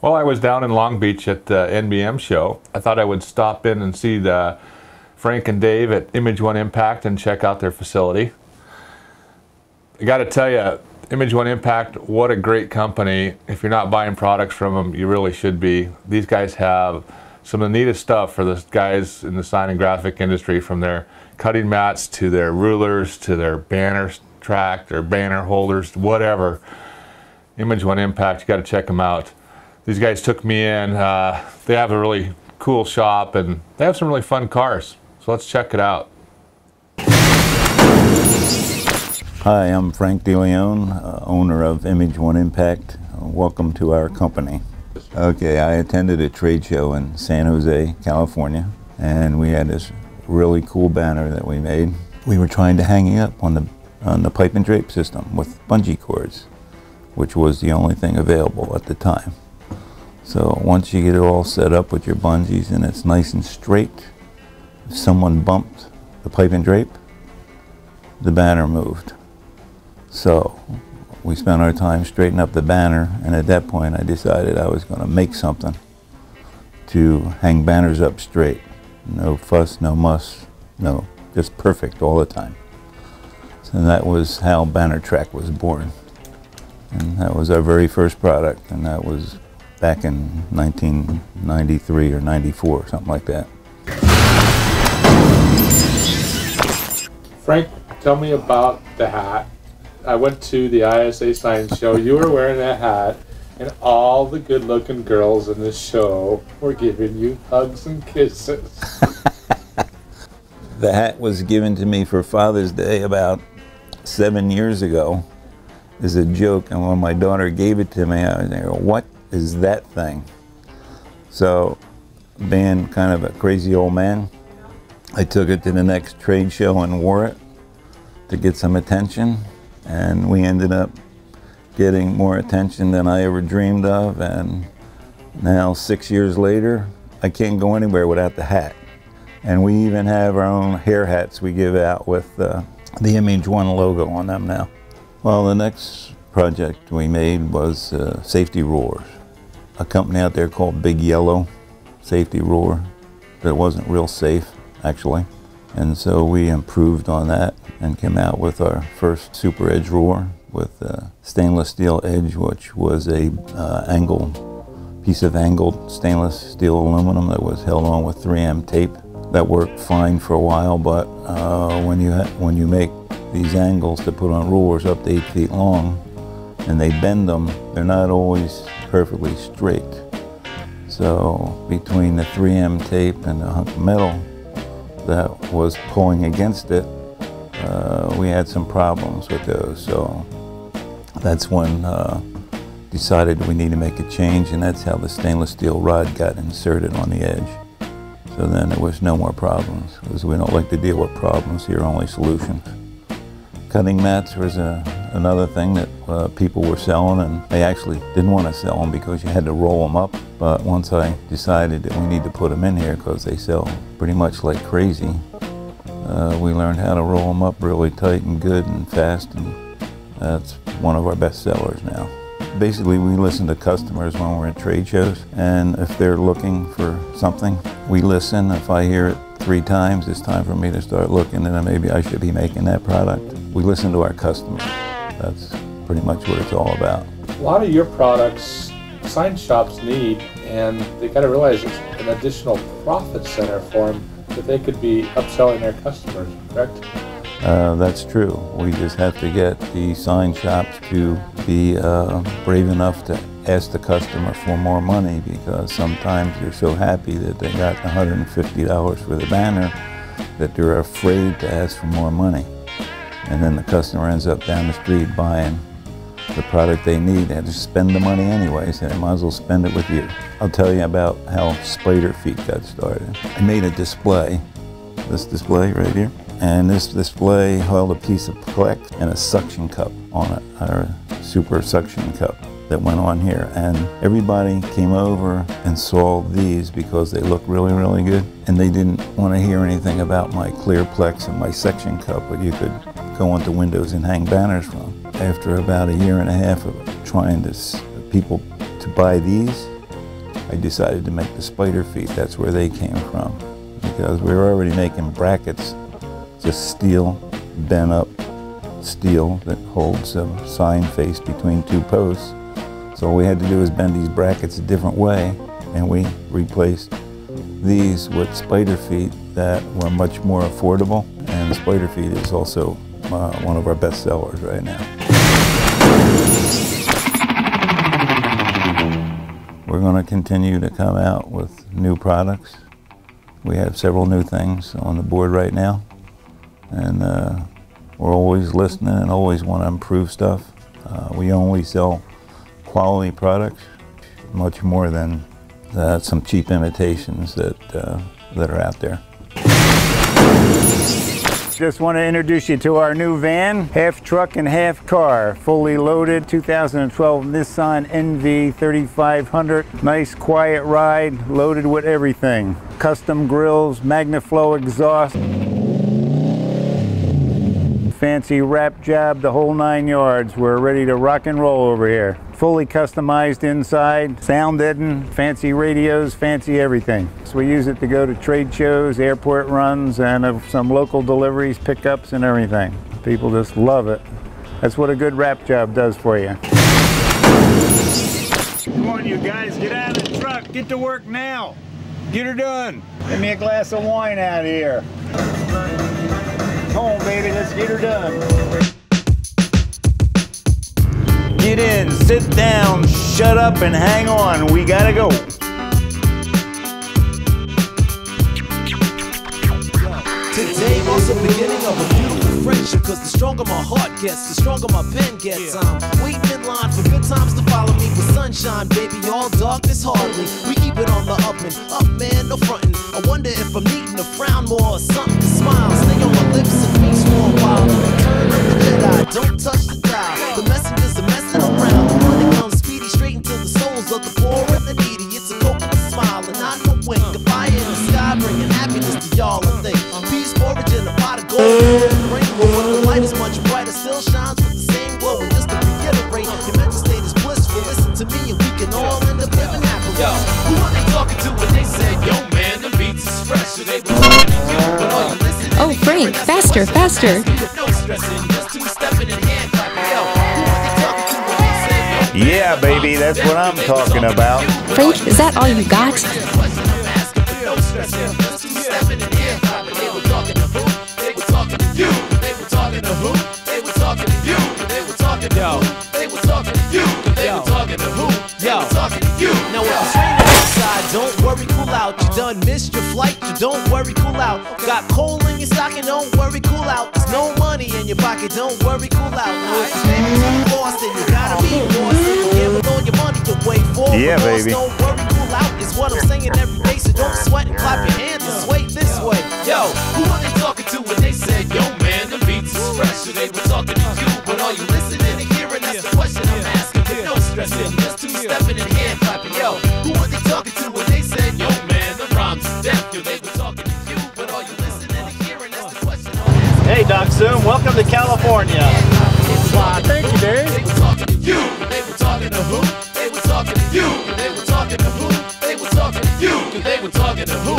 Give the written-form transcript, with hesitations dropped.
Well, I was down in Long Beach at the NBM show. I thought I would stop in and see the Frank and Dave at Image1Impact and check out their facility. I got to tell you, Image1Impact, what a great company. If you're not buying products from them, you really should be. These guys have some of the neatest stuff for the guys in the sign and graphic industry, from their cutting mats to their rulers to their banner track, their banner holders, whatever. Image1Impact, you got to check them out. These guys took me in. They have a really cool shop and they have some really fun cars. So let's check it out. Hi, I'm Frank Deleone, owner of Image1Impact. Welcome to our company. Okay, I attended a trade show in San Jose, California, and we had this really cool banner that we made. We were trying to hang it up on the pipe and drape system with bungee cords, which was the only thing available at the time. So once you get it all set up with your bungees and it's nice and straight, if someone bumped the pipe and drape, the banner moved. So we spent our time straightening up the banner, and at that point I decided I was going to make something to hang banners up straight. No fuss, no muss, no, just perfect all the time. So that was how Banner Track was born. And that was our very first product, and that was back in 1993 or 94, something like that. Frank, tell me about the hat. I went to the ISA Science Show. You were wearing that hat, and all the good-looking girls in the show were giving you hugs and kisses. The hat was given to me for Father's Day about 7 years ago as a joke, and when my daughter gave it to me, I was like, what is that thing? So, being kind of a crazy old man, I took it to the next trade show and wore it to get some attention, and we ended up getting more attention than I ever dreamed of, and now 6 years later, I can't go anywhere without the hat. And we even have our own hair hats we give out with the Image1 logo on them now. Well, the next project we made was safety rollers. A company out there called Big Yellow safety roller that wasn't real safe, actually. And so we improved on that and came out with our first super edge roller with a stainless steel edge, which was a piece of angled stainless steel aluminum that was held on with 3M tape. That worked fine for a while, but when you make these angles to put on rollers up to 8 feet long and they bend them, they're not always perfectly straight. So between the 3M tape and the hunk of metal that was pulling against it, we had some problems with those. So that's when decided we need to make a change, and that's how the stainless steel rod got inserted on the edge. So then there was no more problems, because we don't like to deal with problems here, only solutions. Cutting mats was another thing that people were selling, and they actually didn't want to sell them because you had to roll them up. But once I decided that we need to put them in here because they sell pretty much like crazy, we learned how to roll them up really tight and good and fast, and that's one of our best sellers now. Basically, we listen to customers when we're at trade shows, and if they're looking for something, we listen. If I hear it 3 times, it's time for me to start looking, and then maybe I should be making that product. We listen to our customers. That's pretty much what it's all about. A lot of your products, sign shops need, and they got to realize it's an additional profit center for them that they could be upselling their customers, correct? That's true. We just have to get the sign shops to be brave enough to ask the customer for more money, because sometimes they're so happy that they got $150 for the banner that they're afraid to ask for more money. And then the customer ends up down the street buying the product they need. They have to spend the money anyway, so they might as well spend it with you. I'll tell you about how Spider Feet got started. I made a display, this display right here. And this display held a piece of Plex and a suction cup on it, our super suction cup that went on here. And everybody came over and saw these because they look really, really good. And they didn't want to hear anything about my clear Plex and my suction cup that you could go onto windows and hang banners from. After about 1.5 years of trying to people to buy these, I decided to make the spider feet. That's where they came from, because we were already making brackets, just steel, bent up steel that holds a sign face between two posts. So all we had to do was bend these brackets a different way, and we replaced these with spider feet that were much more affordable. And the spider feet is also one of our best sellers right now. We're going to continue to come out with new products. We have several new things on the board right now, and we're always listening and always want to improve stuff. We only sell quality products, much more than some cheap imitations that are out there. Just want to introduce you to our new van, half truck and half car, fully loaded 2012 Nissan NV 3500. Nice quiet ride, loaded with everything. Custom grills, MagnaFlow exhaust, fancy wrap job, the whole 9 yards. We're ready to rock and roll over here. Fully customized inside, sound deadened, fancy radios, fancy everything. So we use it to go to trade shows, airport runs, and some local deliveries, pickups, and everything. People just love it. That's what a good wrap job does for you. Come on, you guys, get out of the truck. Get to work now. Get her done. Give me a glass of wine out here. Come on, baby, let's get her done. Get in, sit down, shut up, and hang on. We gotta go. Today marks the beginning of a beautiful friendship, cause the stronger my heart gets, the stronger my pen gets. I'm waiting in line for good times to follow me with sunshine, baby, all darkness hardly. We keep it on the up and up, man, no frontin'. I wonder if I'm needing to frown more or something to smile. Stay on my lips and feast for a while. Return of the Jedi, don't touch the dial. The messenger's are messing around. The one that comes speedy straight into the souls of the poor and the needy. It's a coconut smile and not a wink. A fire in the sky bringing happiness to y'all and think. Peace, porridge, and a pot of gold. Rainbow, but the light is much brighter, still shines with the same glow. And just to reiterate, your mental state is blissful. Listen to me and we can all end up living happily. Yo, who are they talking to when they said, yo man, the beats is fresh? So they were talking to you, but all you listen to. Oh, Frank, faster, faster. No stressing, just two-stepping and hand clapping. Yo, who are they talking to when they said, yo man, Yeah, baby, that's what I'm talking about. Frank, is that all you got? no stressing, just two-stepping and hand clapping. They were talking to who? They were talking to you. They were talking to who? They were talking to you. They were talking to who? They were talking to you. They were talking to who? They were talking to you. Now if it's raining outside, don't worry, cool out. You done missed your flight, you don't worry, cool out. Got coal in your stocking, don't worry, cool out. There's no money in your pocket, don't worry, cool out. Now if it's maybe lost, then you gotta be lost. You gamble all your money away for Yeah, the loss. baby. Don't worry, cool out is what I'm saying every day. So don't sweat and clap your hands and sway this way. Yo, who are they talking to when they said, yo man, the beats is fresh? So they were talking to you, but are you listening and hearing? That's the question I'm asking. With no stressing, just two-stepping and hand clapping. Yo, who are they talking to when they said, yo man, the rhymes is deaf? Yo, they were talking to you, but are you listening and hearing? That's the question I'm asking. Hey, Doc Zoom, welcome to California. Wow, thank you, Dave. They were talking to you. They were talking to who? They were talking to you. They were talking to who? They were talking to you. They were talking to who?